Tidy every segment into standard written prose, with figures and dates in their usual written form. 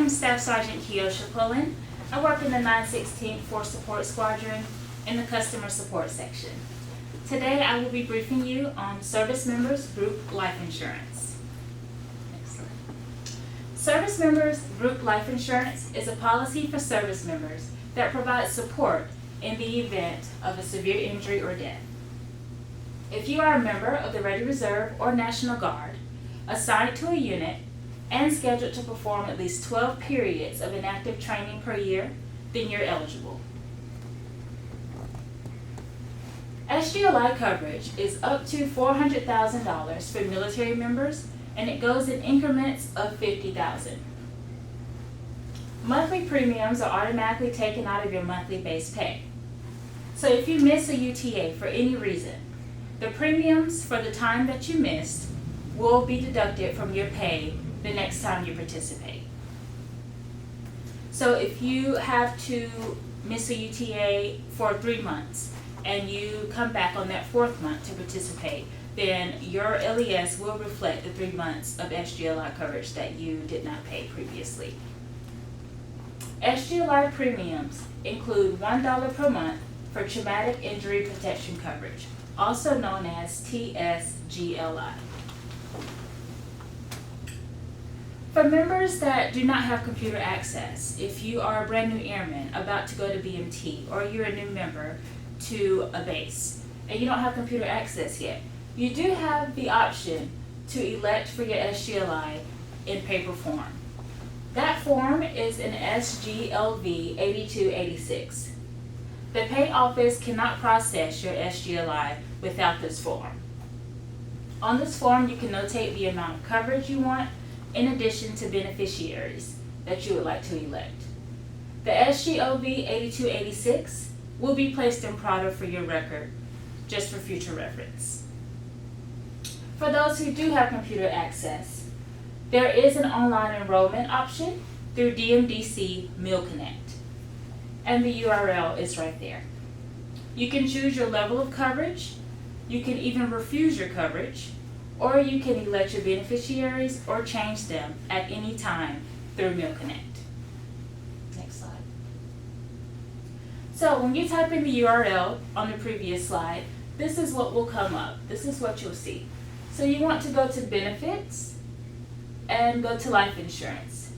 am Staff Sergeant Kiosha Pullen. I work in the 916th Force Support Squadron in the Customer Support section. Today I will be briefing you on service members group life insurance. Next slide. Service members group life insurance is a policy for service members that provides support in the event of a severe injury or death. If you are a member of the Ready Reserve or National Guard, assigned to a unit, and scheduled to perform at least 12 periods of inactive training per year, then you're eligible. SGLI coverage is up to $400,000 for military members, and it goes in increments of $50,000. Monthly premiums are automatically taken out of your monthly base pay. So if you miss a UTA for any reason, the premiums for the time that you missed will be deducted from your pay the next time you participate. So if you have to miss a UTA for 3 months and you come back on that 4th month to participate, then your LES will reflect the 3 months of SGLI coverage that you did not pay previously. SGLI premiums include $1 per month for traumatic injury protection coverage, also known as SGLI. For members that do not have computer access, if you are a brand new airman about to go to BMT, or you're a new member to a base and you don't have computer access yet, you do have the option to elect for your SGLI in paper form. That form is an SGLV 8286. The pay office cannot process your SGLI without this form. On this form, you can notate the amount of coverage you want, in addition to beneficiaries that you would like to elect. The SGLV 8286 will be placed in Prado for your record, just for future reference. For those who do have computer access, there is an online enrollment option through DMDC Meal Connect, and the URL is right there. You can choose your level of coverage, you can even refuse your coverage, or you can elect your beneficiaries or change them at any time through Meal Connect. Next slide. So when you type in the URL on the previous slide, this is what will come up. This is what you'll see. So you want to go to Benefits and go to Life Insurance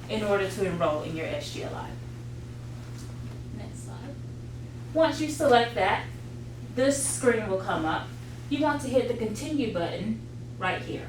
in order to enroll in your SGLI. Next slide. Once you select that, this screen will come up. You want to hit the Continue button right here.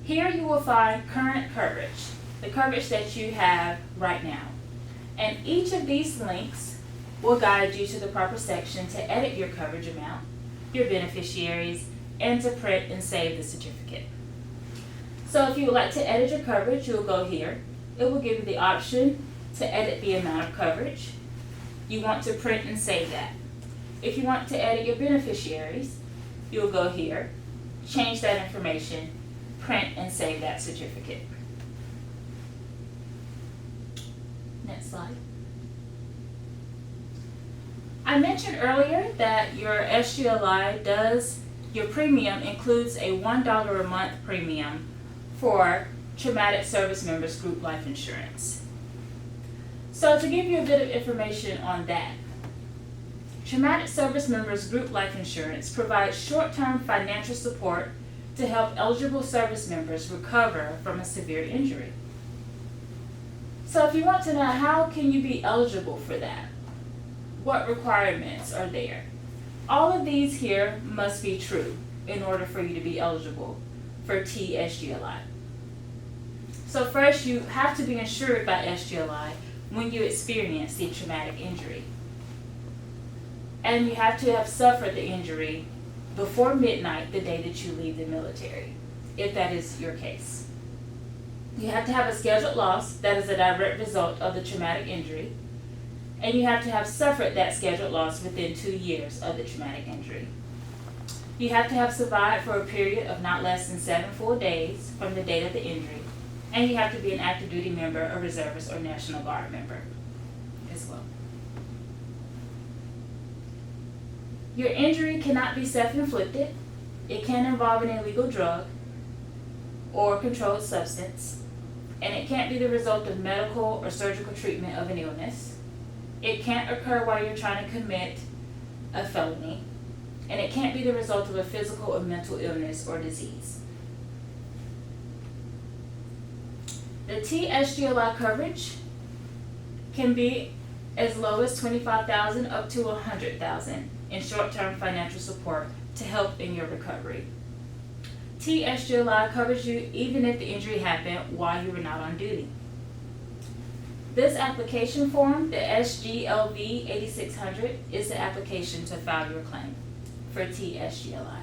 Here you will find current coverage, the coverage that you have right now. And each of these links will guide you to the proper section to edit your coverage amount, your beneficiaries, and to print and save the certificate. So if you would like to edit your coverage, you'll go here. It will give you the option to edit the amount of coverage. You want to print and save that. If you want to edit your beneficiaries, you'll go here, change that information, print and save that certificate. Next slide. I mentioned earlier that your SGLI your premium includes a $1 a month premium for traumatic service members group life insurance. So to give you a bit of information on that, Traumatic Service Members Group Life Insurance provides short-term financial support to help eligible service members recover from a severe injury. So if you want to know how can you be eligible for that, what requirements are there, all of these here must be true in order for you to be eligible for SGLI. So first, you have to be insured by SGLI when you experience the traumatic injury. And you have to have suffered the injury before midnight the day that you leave the military, if that is your case. You have to have a scheduled loss that is a direct result of the traumatic injury, and you have to have suffered that scheduled loss within 2 years of the traumatic injury. You have to have survived for a period of not less than 7 full days from the date of the injury, and you have to be an active duty member, a reservist, or National Guard member as well. Your injury cannot be self-inflicted. It can involve an illegal drug. or controlled substance, and it can't be the result of medical or surgical treatment of an illness. It can't occur while you're trying to commit a felony, and it can't be the result of a physical or mental illness or disease. The SGLI coverage can be as low as $25,000 up to $100,000 in short-term financial support to help in your recovery. SGLI covers you even if the injury happened while you were not on duty. This application form, the SGLV 8600, is the application to file your claim for SGLI.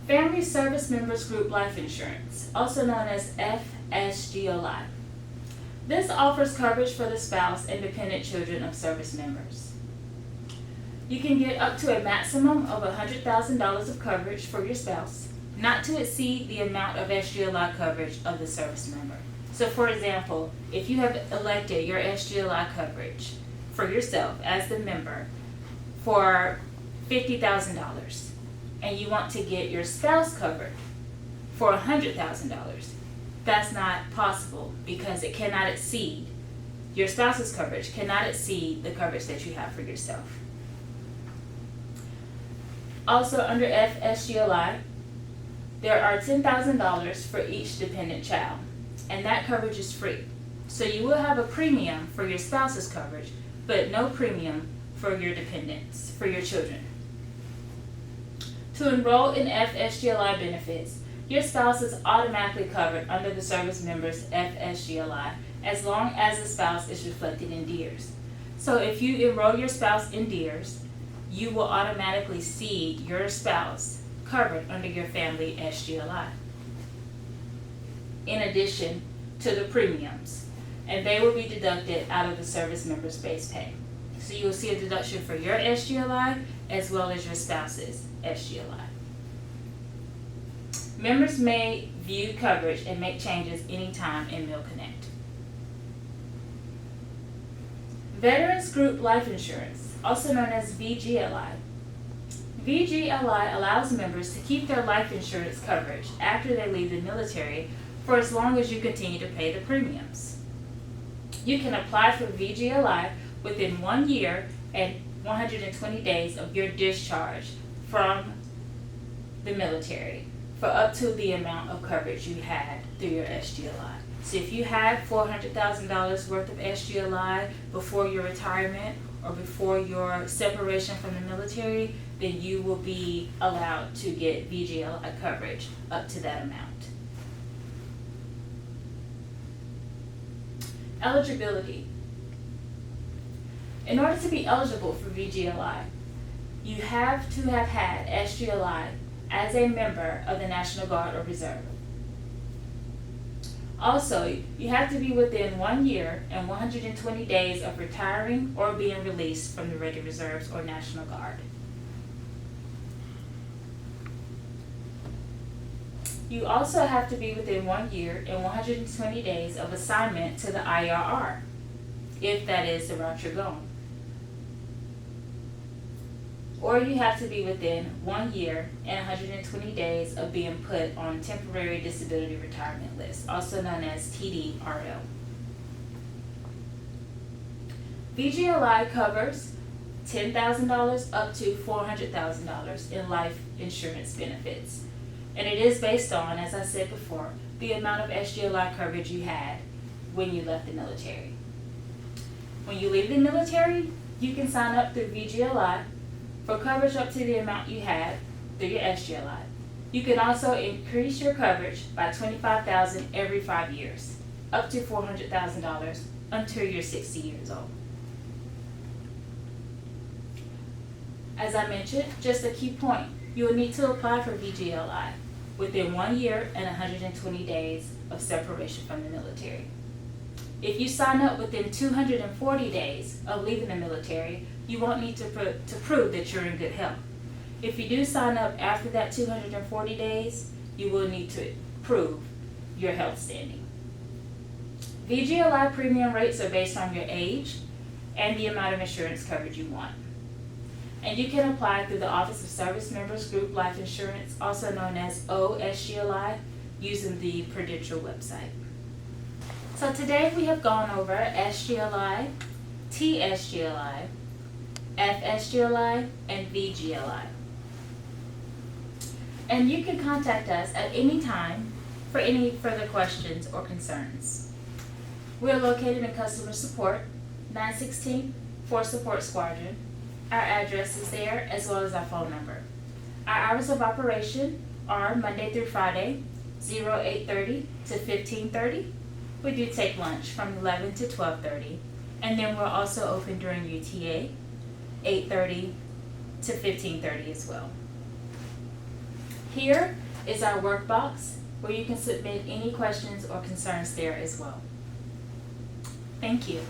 Family Service Members Group Life Insurance, also known as SGLI. This offers coverage for the spouse and dependent children of service members. You can get up to a maximum of $100,000 of coverage for your spouse, not to exceed the amount of SGLI coverage of the service member. So for example, if you have elected your SGLI coverage for yourself as the member for $50,000 and you want to get your spouse covered for $100,000, that's not possible because it cannot exceed, your spouse's coverage cannot exceed the coverage that you have for yourself. Also under SGLI, there are $10,000 for each dependent child, and that coverage is free. So you will have a premium for your spouse's coverage, but no premium for your dependents, for your children. To enroll in SGLI benefits, your spouse is automatically covered under the service member's SGLI as long as the spouse is reflected in DEERS. So if you enroll your spouse in DEERS, you will automatically see your spouse covered under your family SGLI, in addition to the premiums, and they will be deducted out of the service member's base pay. So you will see a deduction for your SGLI as well as your spouse's SGLI. Members may view coverage and make changes anytime in MillConnect. Veterans Group Life Insurance, also known as VGLI. VGLI allows members to keep their life insurance coverage after they leave the military for as long as you continue to pay the premiums. You can apply for VGLI within 1 year and 120 days of your discharge from the military for up to the amount of coverage you had through your SGLI. So if you had $400,000 worth of SGLI before your retirement or before your separation from the military, then you will be allowed to get VGLI coverage up to that amount. Eligibility. In order to be eligible for VGLI, you have to have had SGLI as a member of the National Guard or Reserve. Also, you have to be within 1 year and 120 days of retiring or being released from the Ready Reserves or National Guard. You also have to be within 1 year and 120 days of assignment to the IRR, if that is the route you're going. Or you have to be within 1 year and 120 days of being put on temporary disability retirement list, also known as TDRL. VGLI covers $10,000 up to $400,000 in life insurance benefits. And it is based on, as I said before, the amount of SGLI coverage you had when you left the military. When you leave the military, you can sign up through VGLI for coverage up to the amount you had through your SGLI. You can also increase your coverage by $25,000 every 5 years, up to $400,000 until you're 60 years old. As I mentioned, just a key point, you will need to apply for VGLI within 1 year and 120 days of separation from the military. If you sign up within 240 days of leaving the military, you won't need to prove that you're in good health. If you do sign up after that 240 days, you will need to prove your health standing. VGLI premium rates are based on your age and the amount of insurance coverage you want. And you can apply through the Office of Service Members Group Life Insurance, also known as OSGLI, using the Prudential website. So today we have gone over SGLI, TSGLI, FSGLI, and VGLI. And you can contact us at any time for any further questions or concerns. We are located in Customer Support, 916 for Support Squadron. Our address is there, as well as our phone number. Our hours of operation are Monday through Friday, 8:30 to 15:30. We do take lunch from 11 to 12:30. And then we're also open during UTA, 8:30 to 15:30 as well. Here is our workbox where you can submit any questions or concerns there as well. Thank you.